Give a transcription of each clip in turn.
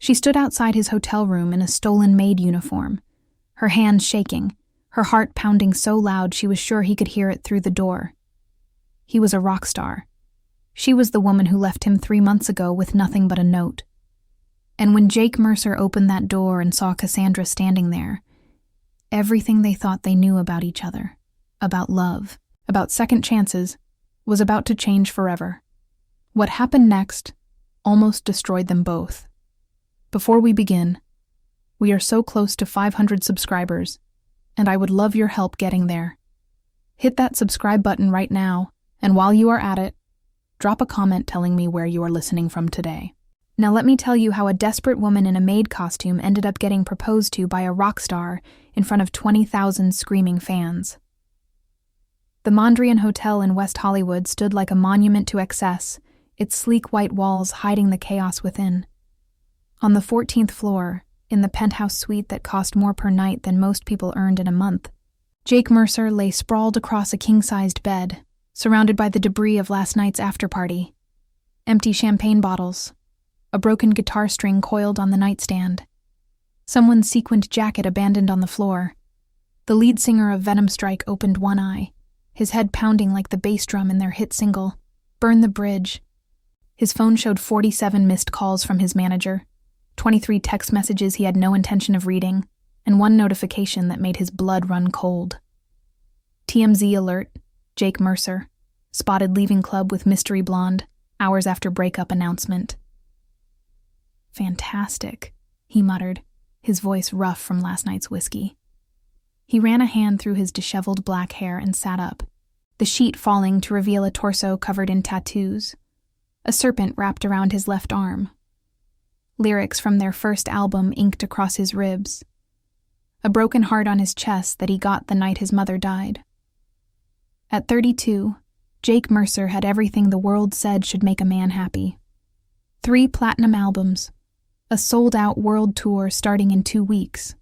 She stood outside his hotel room in a stolen Maid uniform, her hands shaking, her heart pounding so loud she was sure he could hear it through the door. He was a rock star. She was the woman who left him 3 months ago with nothing but a note. And when Jake Mercer opened that door and saw Cassandra standing there, everything they thought they knew about each other, about love, about second chances, was about to change forever. What happened next almost destroyed them both. Before we begin, we are so close to 500 subscribers, and I would love your help getting there. Hit that subscribe button right now, and while you are at it, drop a comment telling me where you are listening from today. Now let me tell you how a desperate woman in a maid costume ended up getting proposed to by a rock star in front of 20,000 screaming fans. The Mondrian Hotel in West Hollywood stood like a monument to excess, its sleek white walls hiding the chaos within. On the 14th floor, in the penthouse suite that cost more per night than most people earned in a month, Jake Mercer lay sprawled across a king-sized bed, surrounded by the debris of last night's after-party. Empty champagne bottles, a broken guitar string coiled on the nightstand, someone's sequined jacket abandoned on the floor. The lead singer of Venom Strike opened one eye, his head pounding like the bass drum in their hit single, Burn the Bridge. His phone showed 47 missed calls from his manager, 23 text messages he had no intention of reading, and one notification that made his blood run cold. TMZ alert, Jake Mercer, spotted leaving club with mystery blonde, hours after breakup announcement. Fantastic, he muttered, his voice rough from last night's whiskey. He ran a hand through his disheveled black hair and sat up, the sheet falling to reveal a torso covered in tattoos, a serpent wrapped around his left arm. Lyrics from their first album inked across his ribs, a broken heart on his chest that he got the night his mother died. At 32, Jake Mercer had everything the world said should make a man happy. 3 platinum albums, a sold-out world tour starting in 2 weeks,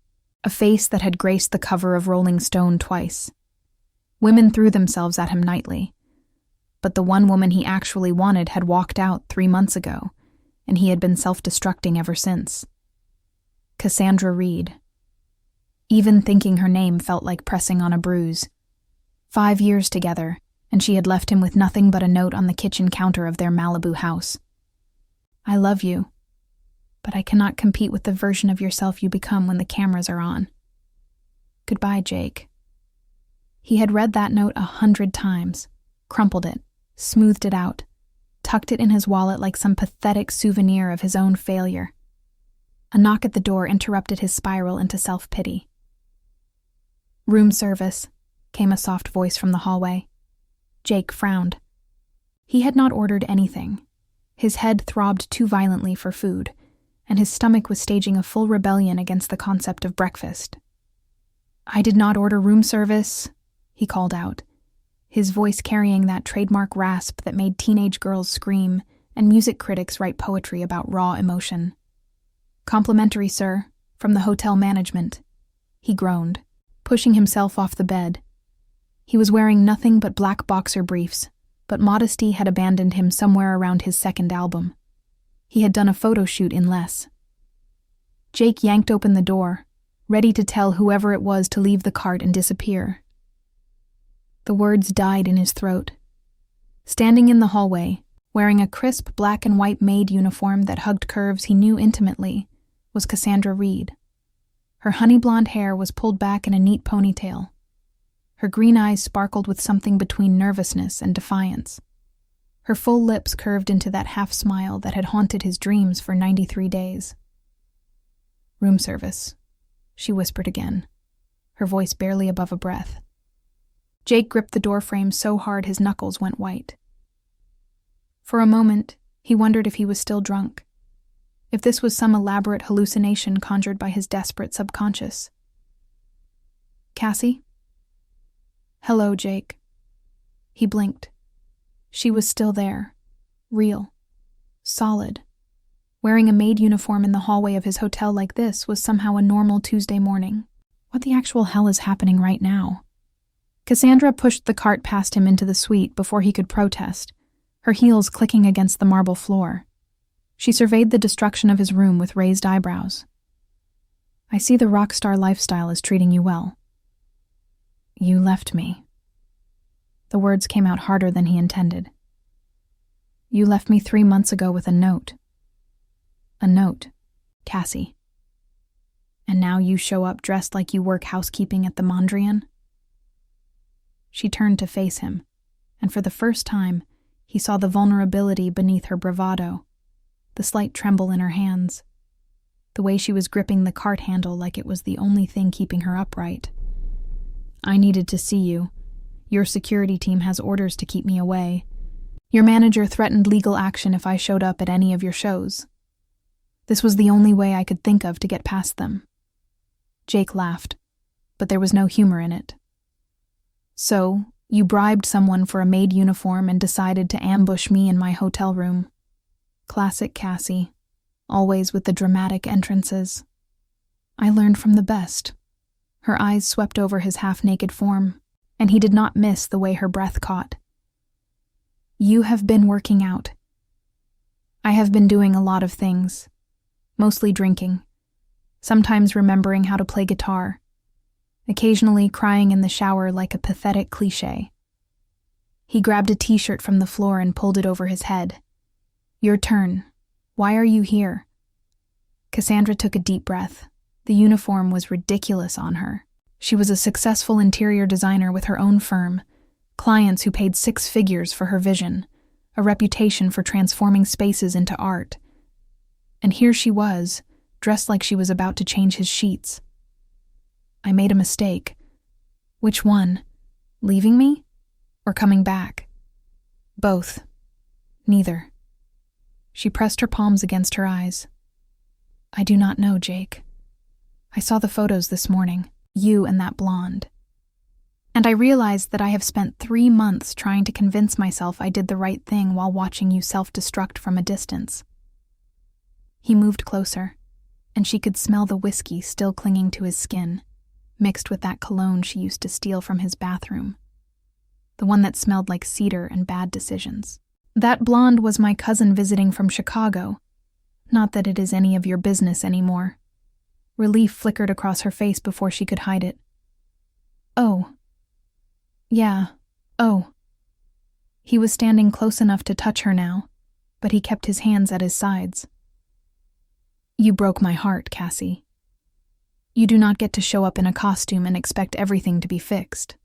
a face that had graced the cover of Rolling Stone twice. Women threw themselves at him nightly, but the one woman he actually wanted had walked out 3 months ago, and he had been self-destructing ever since. Cassandra Reid. Even thinking her name felt like pressing on a bruise. 5 years together, and she had left him with nothing but a note on the kitchen counter of their Malibu house. I love you, but I cannot compete with the version of yourself you become when the cameras are on. Goodbye, Jake. He had read that note 100 times, crumpled it, smoothed it out, tucked it in his wallet like some pathetic souvenir of his own failure. A knock at the door interrupted his spiral into self-pity. Room service, came a soft voice from the hallway. Jake frowned. He had not ordered anything. His head throbbed too violently for food, and his stomach was staging a full rebellion against the concept of breakfast. I did not order room service, he called out, his voice carrying that trademark rasp that made teenage girls scream and music critics write poetry about raw emotion. Complimentary, sir, from the hotel management, he groaned, pushing himself off the bed. He was wearing nothing but black boxer briefs, but modesty had abandoned him somewhere around his second album. He had done a photo shoot in less. Jake yanked open the door, ready to tell whoever it was to leave the cart and disappear. The words died in his throat. Standing in the hallway, wearing a crisp black and white Maid uniform that hugged curves he knew intimately, was Cassandra Reid. Her honey blonde hair was pulled back in a neat ponytail. Her green eyes sparkled with something between nervousness and defiance. Her full lips curved into that half-smile that had haunted his dreams for 93 days. Room service, she whispered again, her voice barely above a breath. Jake gripped the doorframe so hard his knuckles went white. For a moment, he wondered if he was still drunk, if this was some elaborate hallucination conjured by his desperate subconscious. Cassie? Hello, Jake. He blinked. She was still there, real, solid. Wearing a maid uniform in the hallway of his hotel like this was somehow a normal Tuesday morning. What the actual hell is happening right now? Cassandra pushed the cart past him into the suite before he could protest, her heels clicking against the marble floor. She surveyed the destruction of his room with raised eyebrows. I see the Rockstar lifestyle is treating you well. You left me. The words came out harder than he intended. You left me 3 months ago with a note. A note, Cassie. And now you show up dressed like you work housekeeping at the Mondrian? She turned to face him, and for the first time, he saw the vulnerability beneath her bravado, the slight tremble in her hands, the way she was gripping the cart handle like it was the only thing keeping her upright. I needed to see you. Your security team has orders to keep me away. Your manager threatened legal action if I showed up at any of your shows. This was the only way I could think of to get past them. Jake laughed, but there was no humor in it. So, you bribed someone for a Maid uniform and decided to ambush me in my hotel room. Classic Cassie, always with the dramatic entrances. I learned from the best. Her eyes swept over his half-naked form, and he did not miss the way her breath caught. You have been working out. I have been doing a lot of things, mostly drinking, sometimes remembering how to play guitar, occasionally crying in the shower like a pathetic cliché. He grabbed a t-shirt from the floor and pulled it over his head. Your turn. Why are you here? Cassandra took a deep breath. The uniform was ridiculous on her. She was a successful interior designer with her own firm, clients who paid 6 figures for her vision, a reputation for transforming spaces into art. And here she was, dressed like she was about to change his sheets. I made a mistake. Which one? Leaving me? Or coming back? Both. Neither. She pressed her palms against her eyes. I do not know, Jake. I saw the photos this morning, you and that blonde. And I realized that I have spent 3 months trying to convince myself I did the right thing while watching you self-destruct from a distance. He moved closer, and she could smell the whiskey still clinging to his skin, mixed with that cologne she used to steal from his bathroom. The one that smelled like cedar and bad decisions. That blonde was my cousin visiting from Chicago. Not that it is any of your business anymore. Relief flickered across her face before she could hide it. Oh. Yeah, oh. He was standing close enough to touch her now, but he kept his hands at his sides. You broke my heart, Cassie. You do not get to show up in a costume and expect everything to be fixed.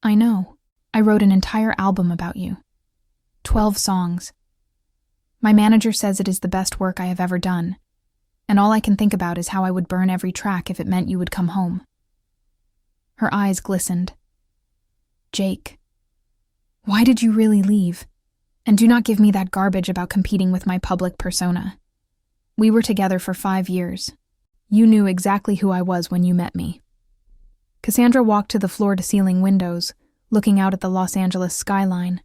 I know. I wrote an entire album about you. 12 songs. My manager says it is the best work I have ever done, and all I can think about is how I would burn every track if it meant you would come home. Her eyes glistened. Jake, why did you really leave? And do not give me that garbage about competing with my public persona. We were together for 5 years. You knew exactly who I was when you met me. Cassandra walked to the floor-to-ceiling windows, looking out at the Los Angeles skyline.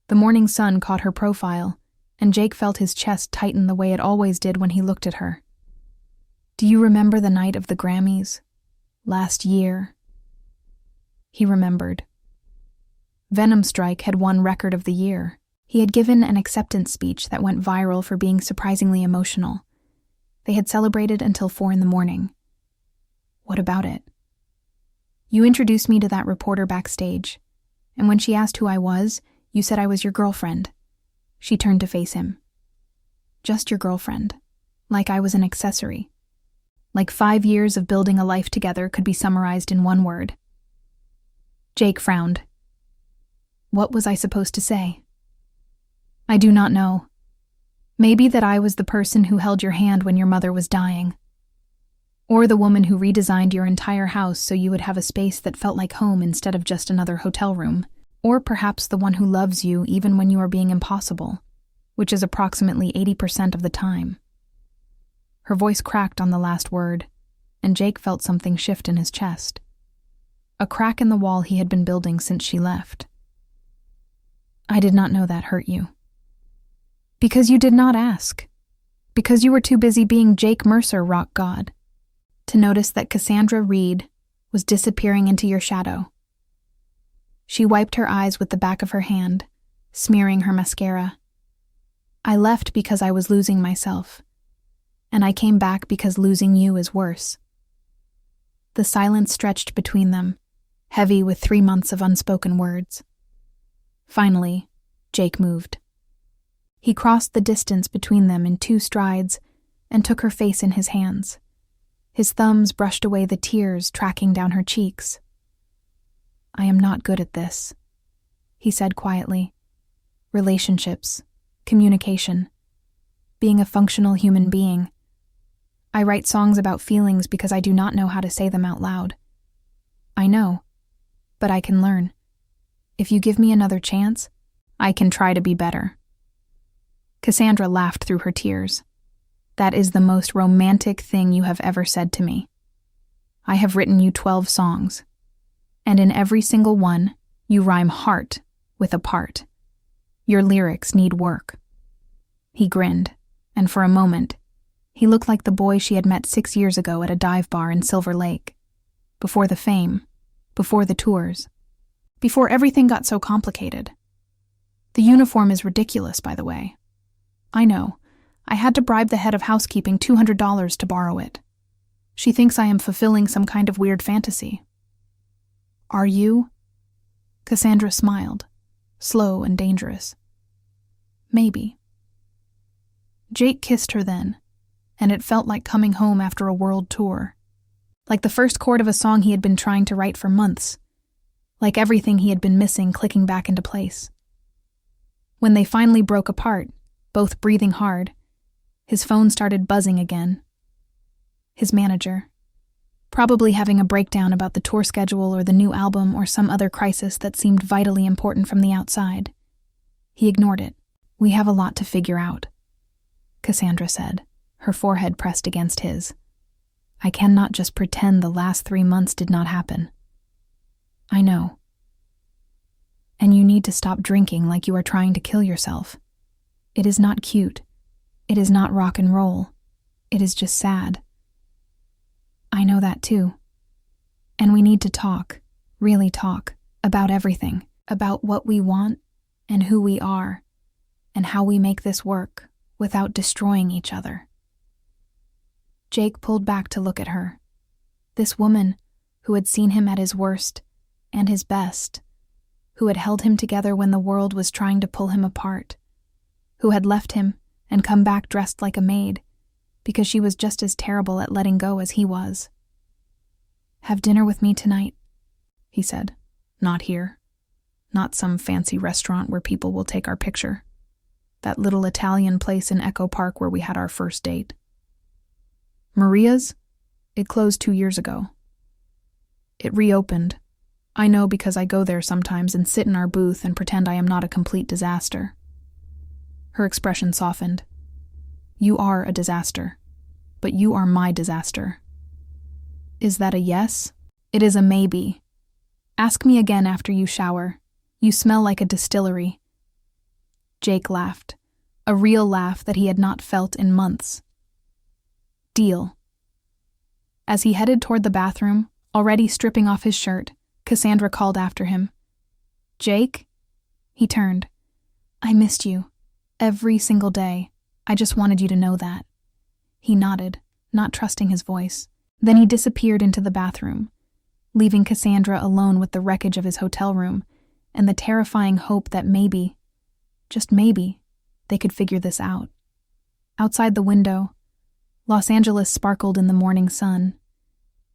The morning sun caught her profile, and Jake felt his chest tighten the way it always did when he looked at her. Do you remember the night of the Grammys? Last year? He remembered. Venom Strike had won Record of the Year. He had given an acceptance speech that went viral for being surprisingly emotional. They had celebrated until 4 a.m. What about it? You introduced me to that reporter backstage, and when she asked who I was, you said I was your girlfriend. She turned to face him. Just your girlfriend. Like I was an accessory. Like 5 years of building a life together could be summarized in one word. Jake frowned. What was I supposed to say? I do not know. Maybe that I was the person who held your hand when your mother was dying. Or the woman who redesigned your entire house so you would have a space that felt like home instead of just another hotel room. Or perhaps the one who loves you even when you are being impossible, which is approximately 80% of the time. Her voice cracked on the last word, and Jake felt something shift in his chest. A crack in the wall he had been building since she left. I did not know that hurt you. Because you did not ask. Because you were too busy being Jake Mercer, rock god, to notice that Cassandra Reid was disappearing into your shadow. She wiped her eyes with the back of her hand, smearing her mascara. I left because I was losing myself, and I came back because losing you is worse." The silence stretched between them, heavy with 3 months of unspoken words. Finally, Jake moved. He crossed the distance between them in 2 strides and took her face in his hands. His thumbs brushed away the tears tracking down her cheeks. "I am not good at this," he said quietly. "Relationships, communication, being a functional human being. I write songs about feelings because I do not know how to say them out loud. I know, but I can learn. If you give me another chance, I can try to be better." Cassandra laughed through her tears. "That is the most romantic thing you have ever said to me. I have written you 12 songs, and in every single one, you rhyme heart with a part. Your lyrics need work." He grinned, and for a moment, he looked like the boy she had met 6 years ago at a dive bar in Silver Lake. Before the fame, before the tours, before everything got so complicated. "The uniform is ridiculous, by the way. I know. I had to bribe the head of housekeeping $200 to borrow it. She thinks I am fulfilling some kind of weird fantasy." "Are you?" Cassandra smiled, slow and dangerous. "Maybe." Jake kissed her then, and it felt like coming home after a world tour. Like the first chord of a song he had been trying to write for months. Like everything he had been missing clicking back into place. When they finally broke apart, both breathing hard, his phone started buzzing again. His manager. Probably having a breakdown about the tour schedule or the new album or some other crisis that seemed vitally important from the outside. He ignored it. "We have a lot to figure out," Cassandra said, her forehead pressed against his. "I cannot just pretend the last 3 months did not happen." "I know. And you need to stop drinking like you are trying to kill yourself. It is not cute. It is not rock and roll. It is just sad." "I know that too. And we need to talk, really talk, about everything, about what we want and who we are, and how we make this work without destroying each other." Jake pulled back to look at her. This woman who had seen him at his worst and his best, who had held him together when the world was trying to pull him apart, who had left him and come back dressed like a maid because she was just as terrible at letting go as he was. "Have dinner with me tonight," he said. "Not here. Not some fancy restaurant where people will take our picture. That little Italian place in Echo Park where we had our first date." "Maria's? It closed 2 years ago." "It reopened. I know because I go there sometimes and sit in our booth and pretend I am not a complete disaster." Her expression softened. "You are a disaster, but you are my disaster." "Is that a yes?" "It is a maybe. Ask me again after you shower. You smell like a distillery." Jake laughed, a real laugh that he had not felt in months. "Deal." As he headed toward the bathroom, already stripping off his shirt, Cassandra called after him. "Jake?" He turned. "I missed you. Every single day. I just wanted you to know that." He nodded, not trusting his voice. Then he disappeared into the bathroom, leaving Cassandra alone with the wreckage of his hotel room and the terrifying hope that maybe, just maybe, they could figure this out. Outside the window, Los Angeles sparkled in the morning sun,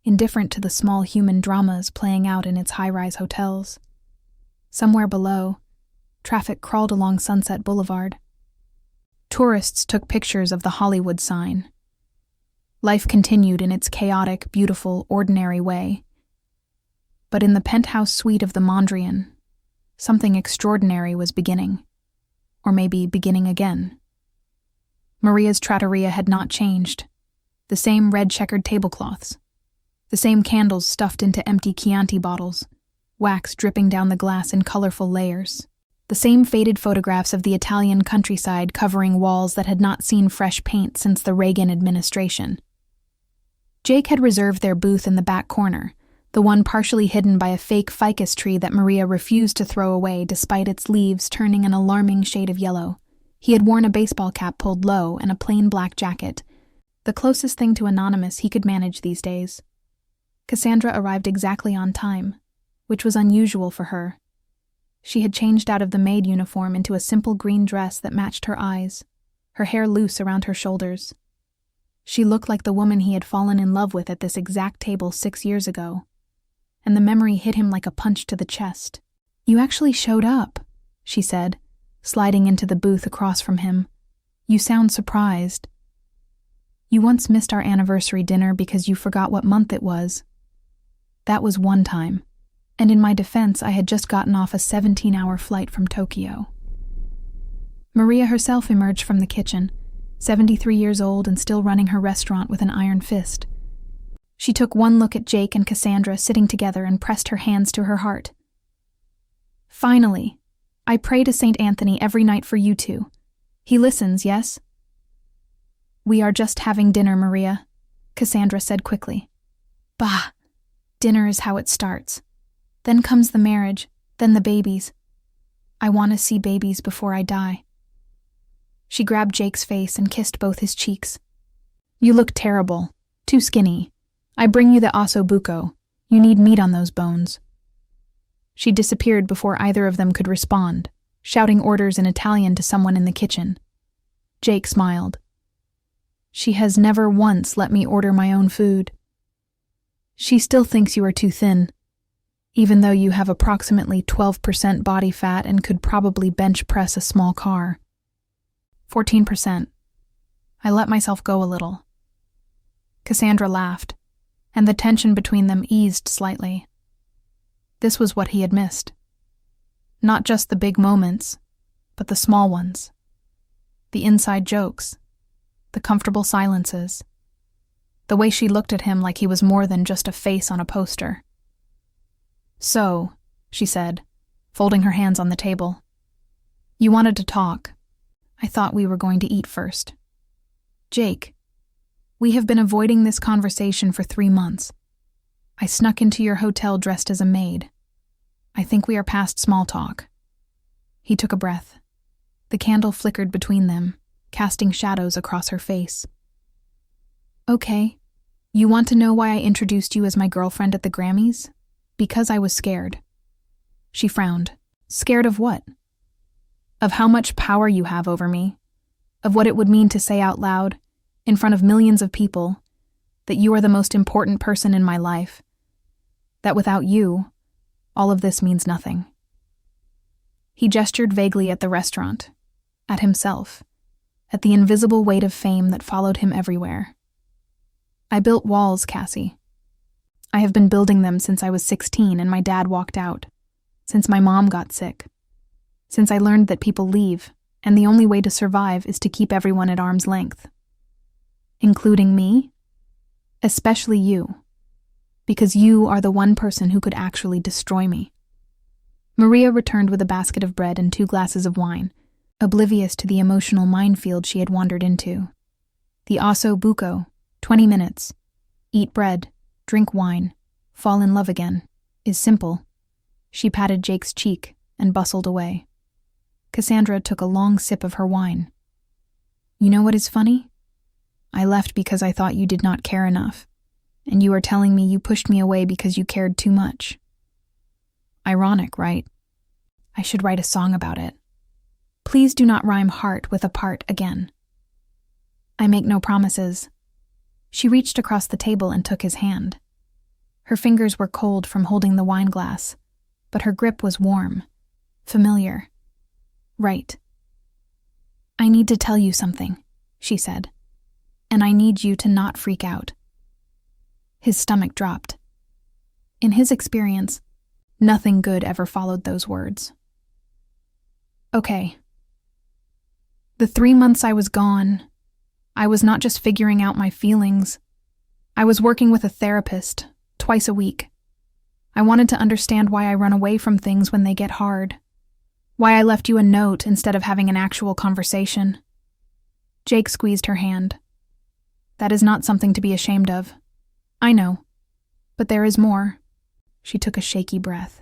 indifferent to the small human dramas playing out in its high-rise hotels. Somewhere below, traffic crawled along Sunset Boulevard. Tourists took pictures of the Hollywood sign. Life continued in its chaotic, beautiful, ordinary way. But in the penthouse suite of the Mondrian, something extraordinary was beginning. Or maybe beginning again. Maria's trattoria had not changed. The same red-checkered tablecloths. The same candles stuffed into empty Chianti bottles, wax dripping down the glass in colorful layers. The same faded photographs of the Italian countryside covering walls that had not seen fresh paint since the Reagan administration. Jake had reserved their booth in the back corner, the one partially hidden by a fake ficus tree that Maria refused to throw away despite its leaves turning an alarming shade of yellow. He had worn a baseball cap pulled low and a plain black jacket, the closest thing to anonymous he could manage these days. Cassandra arrived exactly on time, which was unusual for her. She had changed out of the maid uniform into a simple green dress that matched her eyes, her hair loose around her shoulders. She looked like the woman he had fallen in love with at this exact table 6 years ago, and the memory hit him like a punch to the chest. "You actually showed up," she said, sliding into the booth across from him. "You sound surprised. You once missed our anniversary dinner because you forgot what month it was. That was one time, and in my defense, I had just gotten off a 17-hour flight from Tokyo." Maria herself emerged from the kitchen, 73 years old and still running her restaurant with an iron fist. She took one look at Jake and Cassandra sitting together and pressed her hands to her heart. "Finally, I pray to St. Anthony every night for you two. He listens, yes?" "We are just having dinner, Maria," Cassandra said quickly. "Bah, dinner is how it starts. Then comes the marriage, then the babies. I want to see babies before I die." She grabbed Jake's face and kissed both his cheeks. "You look terrible, too skinny. I bring you the osso buco. You need meat on those bones." She disappeared before either of them could respond, shouting orders in Italian to someone in the kitchen. Jake smiled. "She has never once let me order my own food. She still thinks you are too thin, even though you have approximately 12% body fat and could probably bench press a small car. 14%. I let myself go a little." Cassandra laughed, and the tension between them eased slightly. This was what he had missed. Not just the big moments, but the small ones. The inside jokes, the comfortable silences, the way she looked at him like he was more than just a face on a poster. "So," she said, folding her hands on the table, "you wanted to talk. I thought we were going to eat first. Jake, we have been avoiding this conversation for 3 months. I snuck into your hotel dressed as a maid. I think we are past small talk." He took a breath. The candle flickered between them, casting shadows across her face. "Okay, you want to know why I introduced you as my girlfriend at the Grammys? Because I was scared." She frowned. "Scared of what?" "Of how much power you have over me. Of what it would mean to say out loud, in front of millions of people, that you are the most important person in my life. That without you, all of this means nothing." He gestured vaguely at the restaurant, at himself, at the invisible weight of fame that followed him everywhere. "I built walls, Cassie. I have been building them since I was 16 and my dad walked out, since my mom got sick, since I learned that people leave, and the only way to survive is to keep everyone at arm's length. Including me, especially you, because you are the one person who could actually destroy me." Maria returned with a basket of bread and 2 glasses of wine, oblivious to the emotional minefield she had wandered into. The osso buco, 20 minutes, eat bread, drink wine, fall in love again, is simple. She patted Jake's cheek and bustled away. Cassandra took a long sip of her wine. "You know what is funny? I left because I thought you did not care enough, and you are telling me you pushed me away because you cared too much. Ironic, right? I should write a song about it. Please do not rhyme heart with apart again. I make no promises." She reached across the table and took his hand. Her fingers were cold from holding the wine glass, but her grip was warm, familiar. "Right. I need to tell you something," she said, "and I need you to not freak out." His stomach dropped. In his experience, nothing good ever followed those words. "Okay. The 3 months I was gone, I was not just figuring out my feelings. I was working with a therapist, twice a week. I wanted to understand why I run away from things when they get hard. Why I left you a note instead of having an actual conversation." Jake squeezed her hand. "That is not something to be ashamed of. I know. But there is more." She took a shaky breath.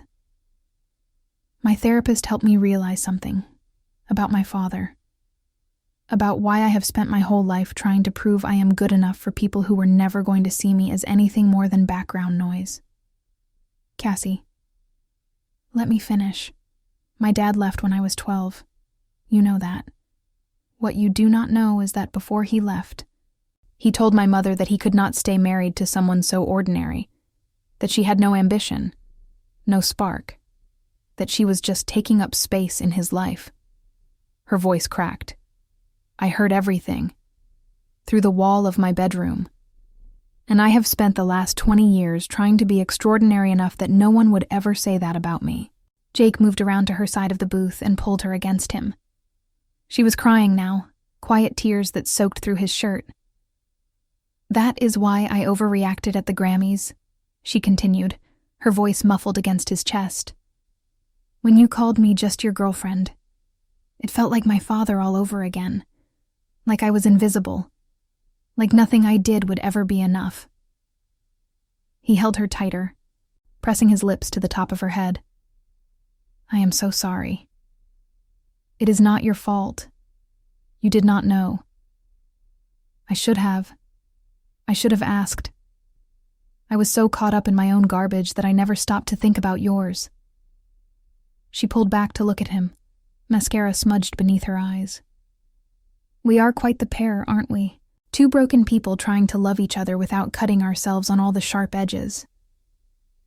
"My therapist helped me realize something about my father. about why I have spent my whole life trying to prove I am good enough for people who were never going to see me as anything more than background noise. Cassie, let me finish. My dad left when I was 12. You know that. What you do not know is that before he left, he told my mother that he could not stay married to someone so ordinary, that she had no ambition, no spark, that she was just taking up space in his life. Her voice cracked. I heard everything, through the wall of my bedroom. And I have spent the last 20 years trying to be extraordinary enough that no one would ever say that about me. Jake moved around to her side of the booth and pulled her against him. She was crying now, quiet tears that soaked through his shirt. That is why I overreacted at the Grammys, she continued, her voice muffled against his chest. When you called me just your girlfriend, it felt like my father all over again. Like I was invisible. Like nothing I did would ever be enough. He held her tighter, pressing his lips to the top of her head. I am so sorry. It is not your fault. You did not know. I should have. I should have asked. I was so caught up in my own garbage that I never stopped to think about yours. She pulled back to look at him, mascara smudged beneath her eyes. We are quite the pair, aren't we? Two broken people trying to love each other without cutting ourselves on all the sharp edges.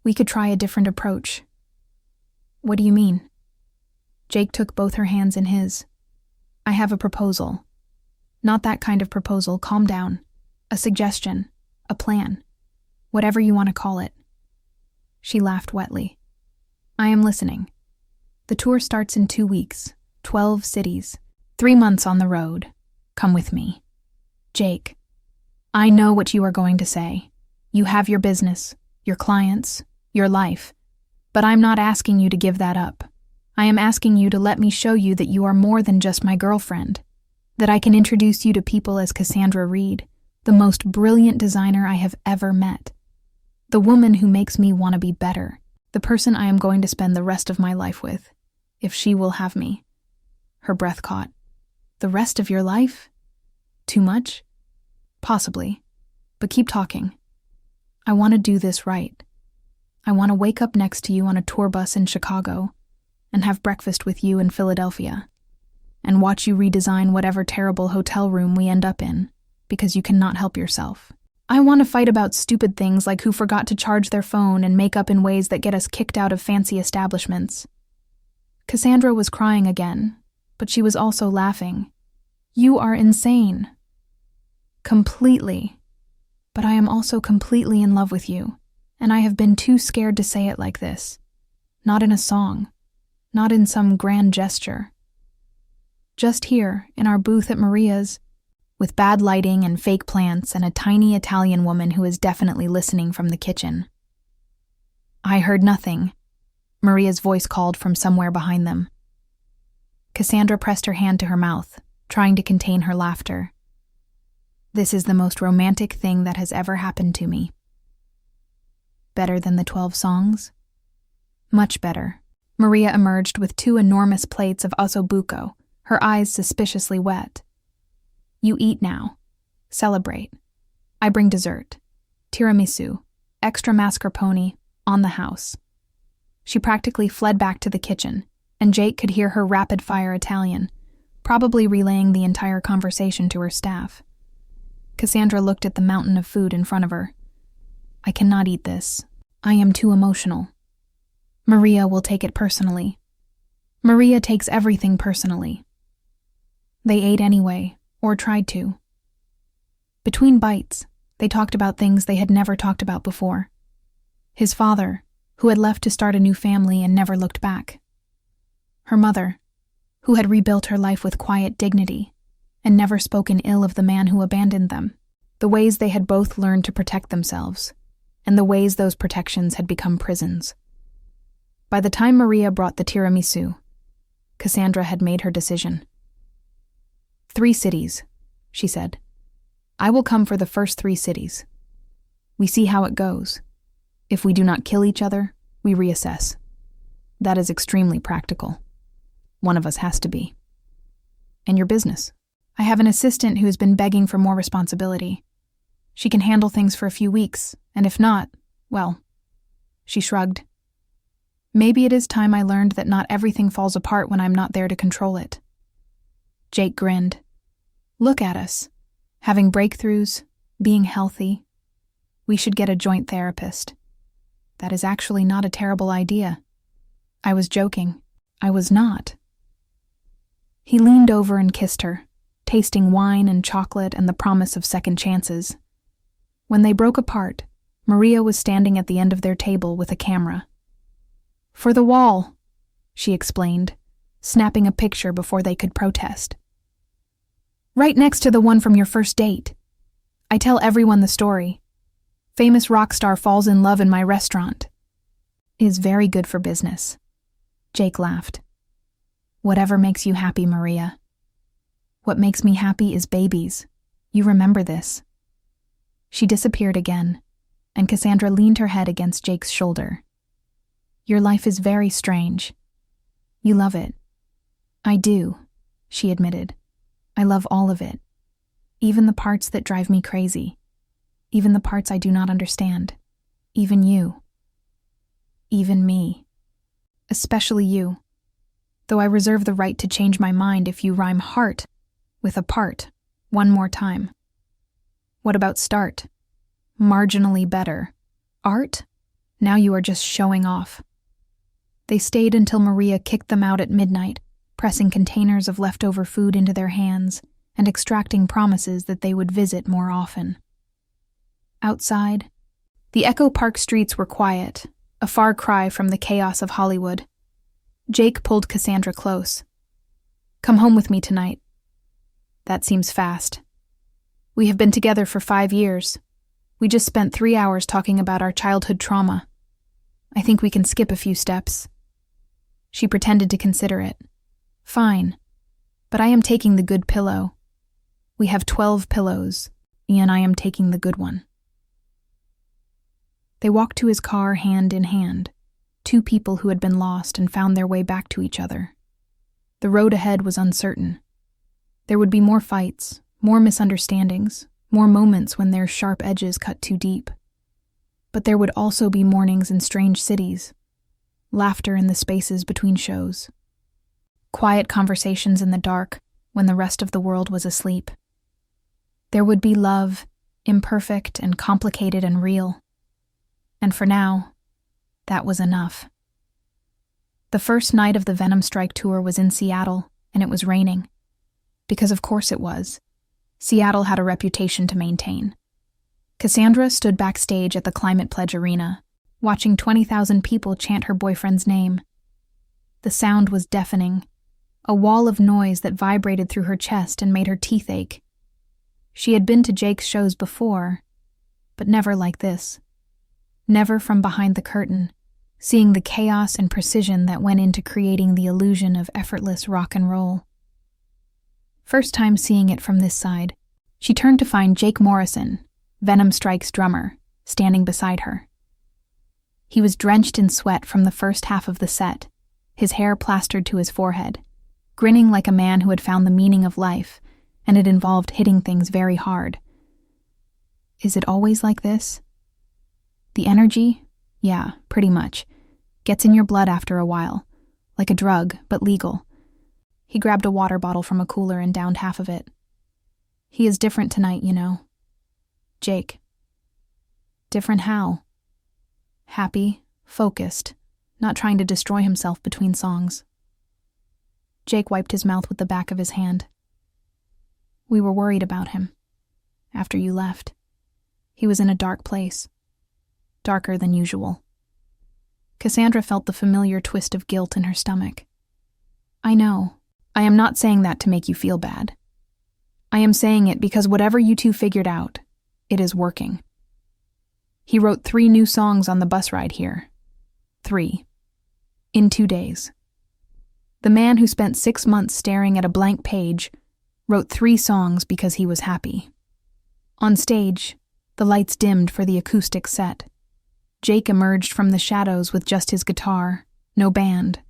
We could try a different approach. What do you mean? Jake took both her hands in his. I have a proposal. Not that kind of proposal, calm down. A suggestion, a plan, whatever you want to call it. She laughed wetly. I am listening. The tour starts in 2 weeks, 12 cities, 3 months on the road. Come with me. Jake, I know what you are going to say. You have your business, your clients, your life, but I'm not asking you to give that up. I am asking you to let me show you that you are more than just my girlfriend, that I can introduce you to people as Cassandra Reid, the most brilliant designer I have ever met, the woman who makes me want to be better, the person I am going to spend the rest of my life with, if she will have me. Her breath caught. The rest of your life? Too much? Possibly. But keep talking. I want to do this right. I want to wake up next to you on a tour bus in Chicago and have breakfast with you in Philadelphia and watch you redesign whatever terrible hotel room we end up in because you cannot help yourself. I want to fight about stupid things like who forgot to charge their phone and make up in ways that get us kicked out of fancy establishments. Cassandra was crying again, but she was also laughing. You are insane. Completely. But I am also completely in love with you, and I have been too scared to say it like this. Not in a song. Not in some grand gesture. Just here, in our booth at Maria's, with bad lighting and fake plants and a tiny Italian woman who is definitely listening from the kitchen. I heard nothing. Maria's voice called from somewhere behind them. Cassandra pressed her hand to her mouth, trying to contain her laughter. This is the most romantic thing that has ever happened to me. Better than the 12 songs? Much better. Maria emerged with 2 enormous plates of ossobuco, her eyes suspiciously wet. You eat now. Celebrate. I bring dessert. Tiramisu. Extra mascarpone. On the house. She practically fled back to the kitchen, and Jake could hear her rapid-fire Italian, probably relaying the entire conversation to her staff. Cassandra looked at the mountain of food in front of her. I cannot eat this. I am too emotional. Maria will take it personally. Maria takes everything personally. They ate anyway, or tried to. Between bites, they talked about things they had never talked about before. His father, who had left to start a new family and never looked back. Her mother, who had rebuilt her life with quiet dignity and never spoken ill of the man who abandoned them. The ways they had both learned to protect themselves, and the ways those protections had become prisons. By the time Maria brought the tiramisu, Cassandra had made her decision. 3 cities, she said. I will come for the first 3 cities. We see how it goes. If we do not kill each other, we reassess. That is extremely practical. One of us has to be. And your business? I have an assistant who has been begging for more responsibility. She can handle things for a few weeks, and if not, well," she shrugged. "Maybe it is time I learned that not everything falls apart when I'm not there to control it." Jake grinned. "Look at us. Having breakthroughs, being healthy. We should get a joint therapist." "That is actually not a terrible idea." "I was joking." "I was not." He leaned over and kissed her, tasting wine and chocolate and the promise of second chances. When they broke apart, Maria was standing at the end of their table with a camera. "For the wall," she explained, snapping a picture before they could protest. "Right next to the one from your first date. I tell everyone the story. Famous Rockstar falls in love in my restaurant. Is very good for business." Jake laughed. "Whatever makes you happy, Maria." "What makes me happy is babies. You remember this." She disappeared again, and Cassandra leaned her head against Jake's shoulder. "Your life is very strange. You love it." "I do," she admitted. "I love all of it. Even the parts that drive me crazy. Even the parts I do not understand. Even you. Even me. Especially you. Though I reserve the right to change my mind if you rhyme heart with apart one more time." "What about start? Marginally better. Art? Now you are just showing off." They stayed until Maria kicked them out at midnight, pressing containers of leftover food into their hands and extracting promises that they would visit more often. Outside, the Echo Park streets were quiet, a far cry from the chaos of Hollywood. Jake pulled Cassandra close. "Come home with me tonight." "That seems fast. We have been together for 5 years. We just spent 3 hours talking about our childhood trauma. I think we can skip a few steps." She pretended to consider it. "Fine, but I am taking the good pillow. We have 12 pillows, and I am taking the good one." They walked to his car hand in hand, two people who had been lost and found their way back to each other. The road ahead was uncertain. There would be more fights, more misunderstandings, more moments when their sharp edges cut too deep. But there would also be mornings in strange cities, laughter in the spaces between shows, quiet conversations in the dark when the rest of the world was asleep. There would be love, imperfect and complicated and real. And for now, that was enough. The first night of the Venom Strike tour was in Seattle, and it was raining. Because of course it was. Seattle had a reputation to maintain. Cassandra stood backstage at the Climate Pledge Arena, watching 20,000 people chant her boyfriend's name. The sound was deafening, a wall of noise that vibrated through her chest and made her teeth ache. She had been to Jake's shows before, but never like this. Never from behind the curtain, seeing the chaos and precision that went into creating the illusion of effortless rock and roll. First time seeing it from this side, she turned to find Jake Morrison, Venom Strike's drummer, standing beside her. He was drenched in sweat from the first half of the set, his hair plastered to his forehead, grinning like a man who had found the meaning of life, and it involved hitting things very hard. Is it always like this? The energy? Yeah, pretty much. Gets in your blood after a while. Like a drug, but legal. He grabbed a water bottle from a cooler and downed half of it. He is different tonight, you know. Jake. Different how? Happy, focused, not trying to destroy himself between songs. Jake wiped his mouth with the back of his hand. We were worried about him. After you left. He was in a dark place. Darker than usual. Cassandra felt the familiar twist of guilt in her stomach. I know. I am not saying that to make you feel bad. I am saying it because whatever you two figured out, it is working. He wrote 3 new songs on the bus ride here. 3. In 2 days. The man who spent 6 months staring at a blank page wrote 3 songs because he was happy. On stage, the lights dimmed for the acoustic set. Jake emerged from the shadows with just his guitar, no band,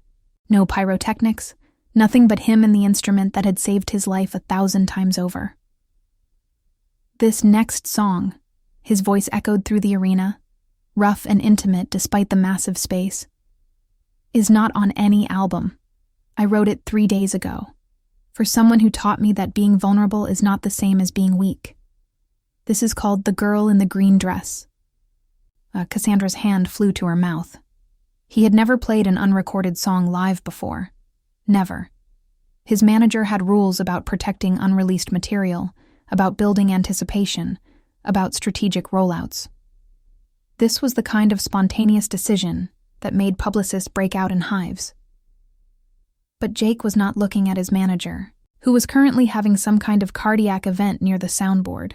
no pyrotechnics, Nothing but him and the instrument that had saved his life 1,000 times over. This next song, his voice echoed through the arena, rough and intimate despite the massive space, is not on any album. I wrote it 3 days ago, for someone who taught me that being vulnerable is not the same as being weak. This is called The Girl in the Green Dress. Cassandra's hand flew to her mouth. He had never played an unrecorded song live before. Never. His manager had rules about protecting unreleased material, about building anticipation, about strategic rollouts. This was the kind of spontaneous decision that made publicists break out in hives. But Jake was not looking at his manager, who was currently having some kind of cardiac event near the soundboard.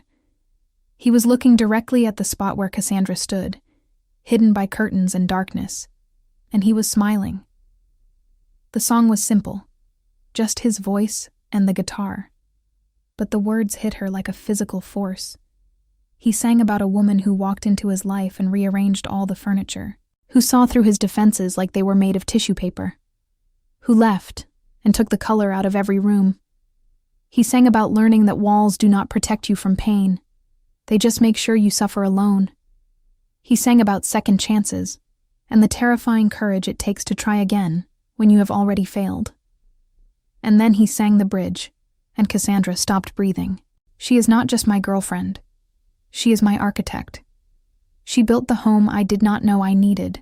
He was looking directly at the spot where Cassandra stood, hidden by curtains and darkness, and he was smiling. The song was simple, just his voice and the guitar, but the words hit her like a physical force. He sang about a woman who walked into his life and rearranged all the furniture, who saw through his defenses like they were made of tissue paper, who left and took the color out of every room. He sang about learning that walls do not protect you from pain. They just make sure you suffer alone. He sang about second chances and the terrifying courage it takes to try again when you have already failed. And then he sang the bridge, and Cassandra stopped breathing. She is not just my girlfriend. She is my architect. She built the home I did not know I needed.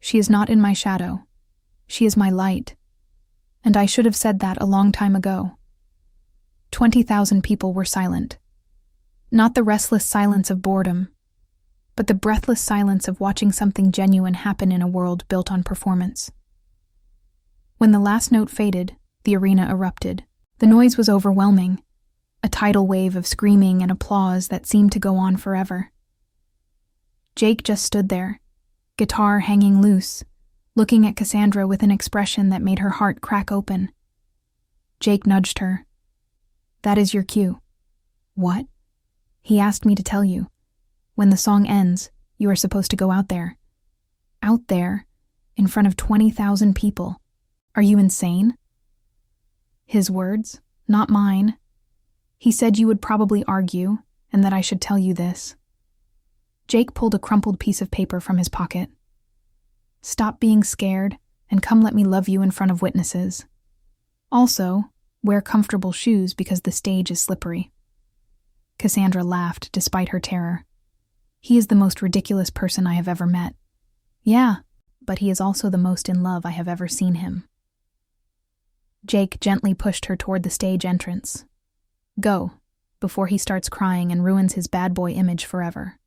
She is not in my shadow. She is my light. And I should have said that a long time ago. 20,000 people were silent. Not the restless silence of boredom, but the breathless silence of watching something genuine happen in a world built on performance. When the last note faded, the arena erupted. The noise was overwhelming, a tidal wave of screaming and applause that seemed to go on forever. Jake just stood there, guitar hanging loose, looking at Cassandra with an expression that made her heart crack open. Jake nudged her. "That is your cue." "What?" "He asked me to tell you. When the song ends, you are supposed to go out there. Out there, in front of 20,000 people. Are you insane?" His words, not mine. He said you would probably argue, and that I should tell you this. Jake pulled a crumpled piece of paper from his pocket. "Stop being scared, and come let me love you in front of witnesses. Also, wear comfortable shoes because the stage is slippery." Cassandra laughed despite her terror. "He is the most ridiculous person I have ever met." "Yeah, but he is also the most in love I have ever seen him." Jake gently pushed her toward the stage entrance. "Go, before he starts crying and ruins his bad boy image forever."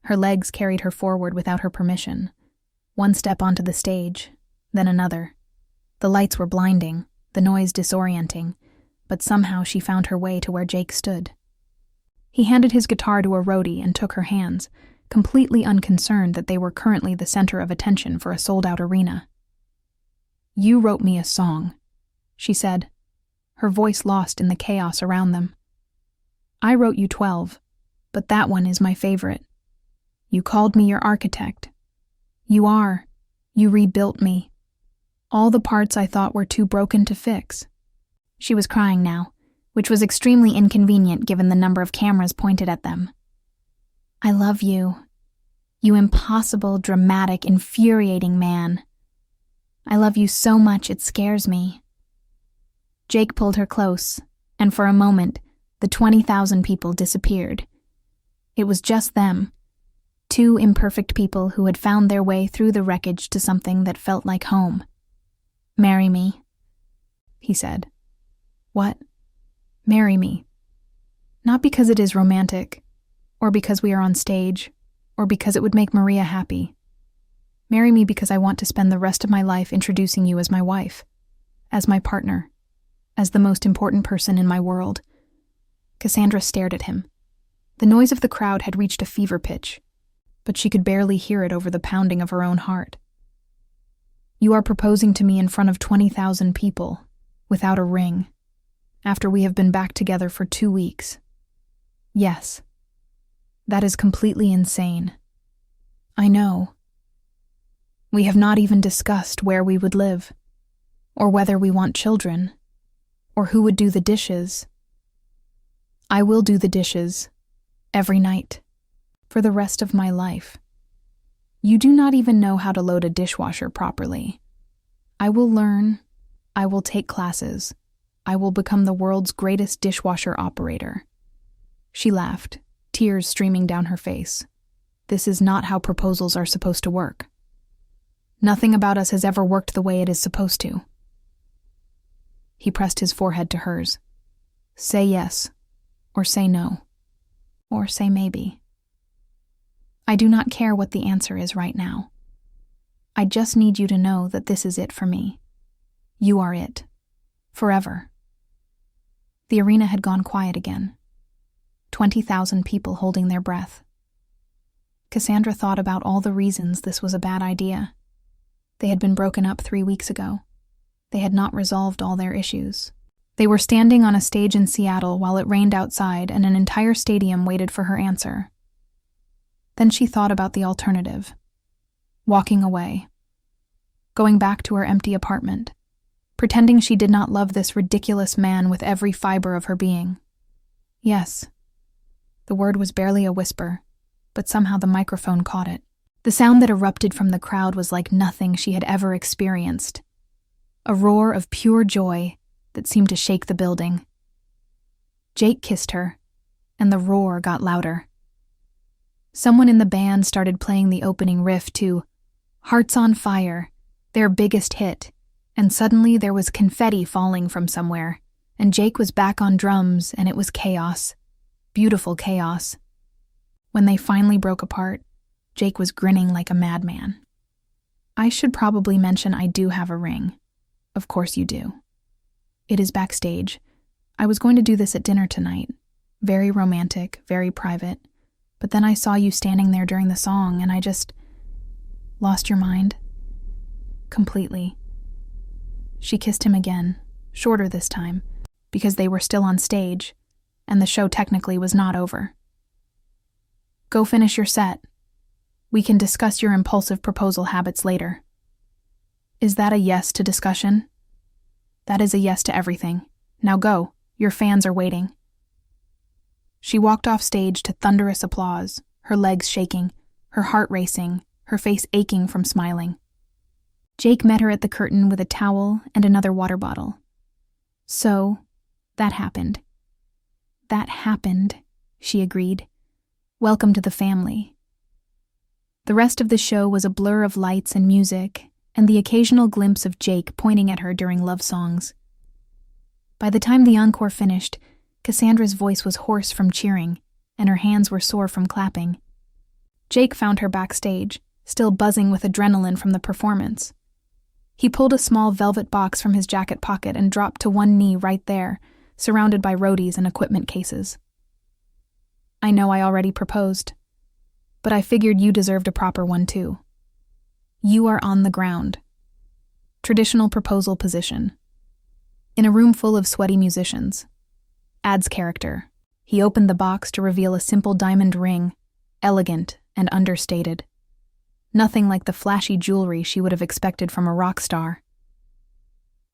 Her legs carried her forward without her permission. One step onto the stage, then another. The lights were blinding, the noise disorienting, but somehow she found her way to where Jake stood. He handed his guitar to a roadie and took her hands, completely unconcerned that they were currently the center of attention for a sold-out arena. "You wrote me a song," she said, her voice lost in the chaos around them. "I wrote you 12, but that one is my favorite. You called me your architect. You are. You rebuilt me. All the parts I thought were too broken to fix." She was crying now, which was extremely inconvenient given the number of cameras pointed at them. "I love you. You impossible, dramatic, infuriating man. I love you so much it scares me." Jake pulled her close, and for a moment, the 20,000 people disappeared. It was just them, two imperfect people who had found their way through the wreckage to something that felt like home. "Marry me," he said. "What?" "Marry me. Not because it is romantic, or because we are on stage, or because it would make Maria happy. Marry me because I want to spend the rest of my life introducing you as my wife, as my partner, as the most important person in my world." Cassandra stared at him. The noise of the crowd had reached a fever pitch, but she could barely hear it over the pounding of her own heart. "You are proposing to me in front of 20,000 people, without a ring, after we have been back together for 2 weeks. Yes. That is completely insane. I know. We have not even discussed where we would live, or whether we want children, or who would do the dishes. I will do the dishes, every night, for the rest of my life. You do not even know how to load a dishwasher properly. I will learn. I will take classes. I will become the world's greatest dishwasher operator. She laughed, tears streaming down her face. This is not how proposals are supposed to work. Nothing about us has ever worked the way it is supposed to. He pressed his forehead to hers. Say yes, or say no, or say maybe. I do not care what the answer is right now. I just need you to know that this is it for me. You are it. Forever. The arena had gone quiet again. 20,000 people holding their breath. Cassandra thought about all the reasons this was a bad idea. They had been broken up 3 weeks ago. They had not resolved all their issues. They were standing on a stage in Seattle while it rained outside and an entire stadium waited for her answer. Then she thought about the alternative. Walking away. Going back to her empty apartment. Pretending she did not love this ridiculous man with every fiber of her being. Yes. The word was barely a whisper, but somehow the microphone caught it. The sound that erupted from the crowd was like nothing she had ever experienced. A roar of pure joy that seemed to shake the building. Jake kissed her, and the roar got louder. Someone in the band started playing the opening riff to Hearts on Fire, their biggest hit, and suddenly there was confetti falling from somewhere, and Jake was back on drums, and it was chaos. Beautiful chaos. When they finally broke apart, Jake was grinning like a madman. I should probably mention I do have a ring. Of course you do. It is backstage. I was going to do this at dinner tonight. Very romantic, very private. But then I saw you standing there during the song, and I just lost your mind. Completely. She kissed him again, shorter this time, because they were still on stage, and the show technically was not over. Go finish your set. We can discuss your impulsive proposal habits later. Is that a yes to discussion? That is a yes to everything. Now go. Your fans are waiting. She walked off stage to thunderous applause, her legs shaking, her heart racing, her face aching from smiling. Jake met her at the curtain with a towel and another water bottle. So, that happened. That happened, she agreed. Welcome to the family. The rest of the show was a blur of lights and music, and the occasional glimpse of Jake pointing at her during love songs. By the time the encore finished, Cassandra's voice was hoarse from cheering, and her hands were sore from clapping. Jake found her backstage, still buzzing with adrenaline from the performance. He pulled a small velvet box from his jacket pocket and dropped to one knee right there, surrounded by roadies and equipment cases. I know I already proposed, but I figured you deserved a proper one too. You are on the ground. Traditional proposal position. In a room full of sweaty musicians. Adds character. He opened the box to reveal a simple diamond ring, elegant and understated. Nothing like the flashy jewelry she would have expected from a rock star.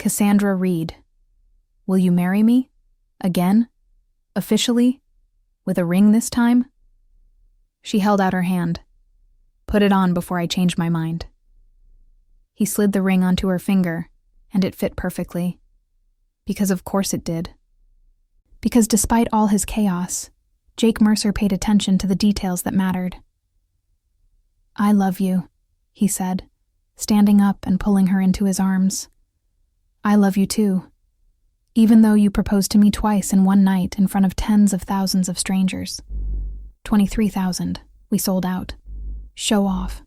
Cassandra Reid. Will you marry me? Again? Officially? With a ring this time? She held out her hand. Put it on before I change my mind. He slid the ring onto her finger, and it fit perfectly. Because of course it did. Because despite all his chaos, Jake Mercer paid attention to the details that mattered. I love you, he said, standing up and pulling her into his arms. I love you too, even though you proposed to me twice in one night in front of tens of thousands of strangers. 23,000. We sold out. Show off.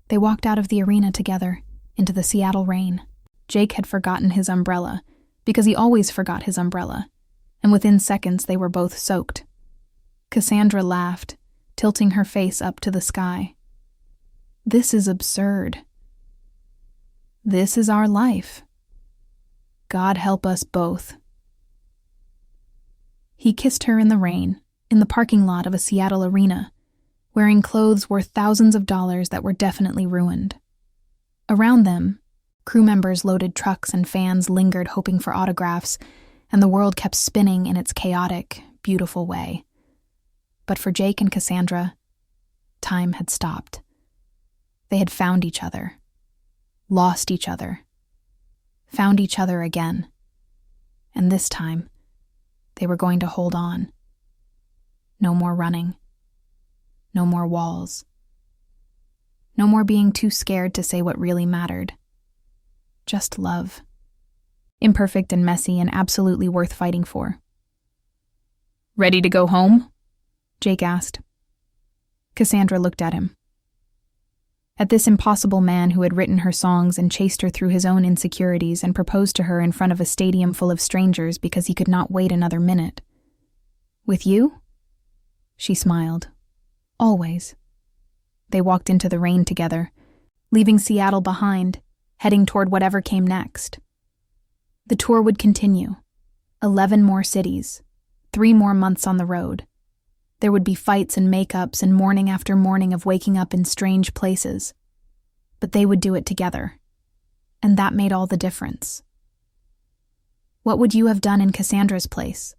They walked out of the arena together, into the Seattle rain. Jake had forgotten his umbrella, because he always forgot his umbrella, and within seconds they were both soaked. Cassandra laughed, tilting her face up to the sky. This is absurd. This is our life. God help us both. He kissed her in the rain, in the parking lot of a Seattle arena, wearing clothes worth thousands of dollars that were definitely ruined. Around them, Crew members loaded trucks and fans lingered hoping for autographs, and the world kept spinning in its chaotic, beautiful way. But for Jake and Cassandra, time had stopped. They had found each other, lost each other, found each other again. And this time, they were going to hold on. No more running. No more walls. No more being too scared to say what really mattered. Just love. Imperfect and messy and absolutely worth fighting for. "Ready to go home?" Jake asked. Cassandra looked at him. At this impossible man who had written her songs and chased her through his own insecurities and proposed to her in front of a stadium full of strangers because he could not wait another minute. "With you?" She smiled. "Always." They walked into the rain together, leaving Seattle behind, heading toward whatever came next. The tour would continue. 11 more cities, 3 more months on the road. There would be fights and makeups and morning after morning of waking up in strange places. But they would do it together. And that made all the difference. What would you have done in Cassandra's place?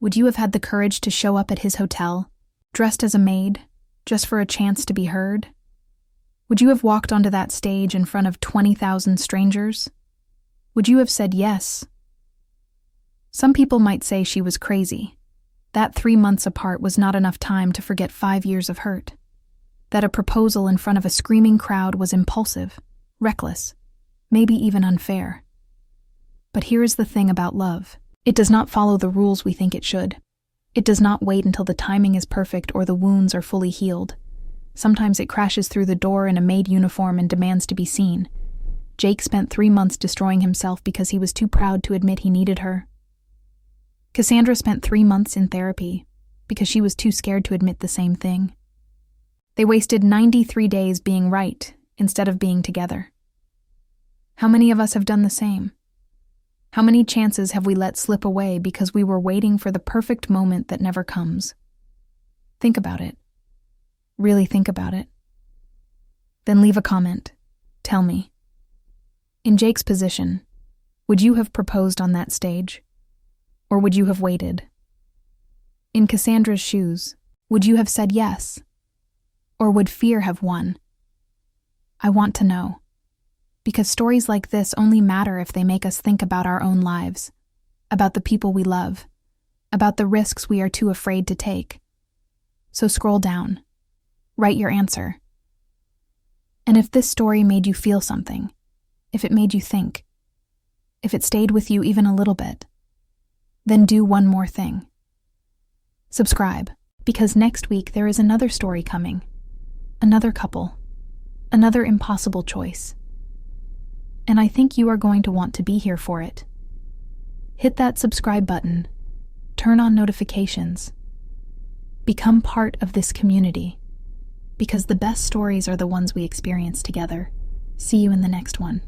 Would you have had the courage to show up at his hotel, dressed as a maid, just for a chance to be heard? Would you have walked onto that stage in front of 20,000 strangers? Would you have said yes? Some people might say she was crazy. That 3 months apart was not enough time to forget 5 years of hurt. That a proposal in front of a screaming crowd was impulsive, reckless, maybe even unfair. But here is the thing about love. It does not follow the rules we think it should. It does not wait until the timing is perfect or the wounds are fully healed. Sometimes it crashes through the door in a maid uniform and demands to be seen. Jake spent 3 months destroying himself because he was too proud to admit he needed her. Cassandra spent 3 months in therapy because she was too scared to admit the same thing. They wasted 93 days being right instead of being together. How many of us have done the same? How many chances have we let slip away because we were waiting for the perfect moment that never comes? Think about it. Really think about it. Then leave a comment. Tell me. In Jake's position, would you have proposed on that stage? Or would you have waited? In Cassandra's shoes, would you have said yes? Or would fear have won? I want to know. Because stories like this only matter if they make us think about our own lives, about the people we love, about the risks we are too afraid to take. So scroll down. Write your answer. And if this story made you feel something, if it made you think, if it stayed with you even a little bit, then do one more thing. Subscribe, because next week there is another story coming. Another couple. Another impossible choice. And I think you are going to want to be here for it. Hit that subscribe button. Turn on notifications. Become part of this community. Because the best stories are the ones we experience together. See you in the next one.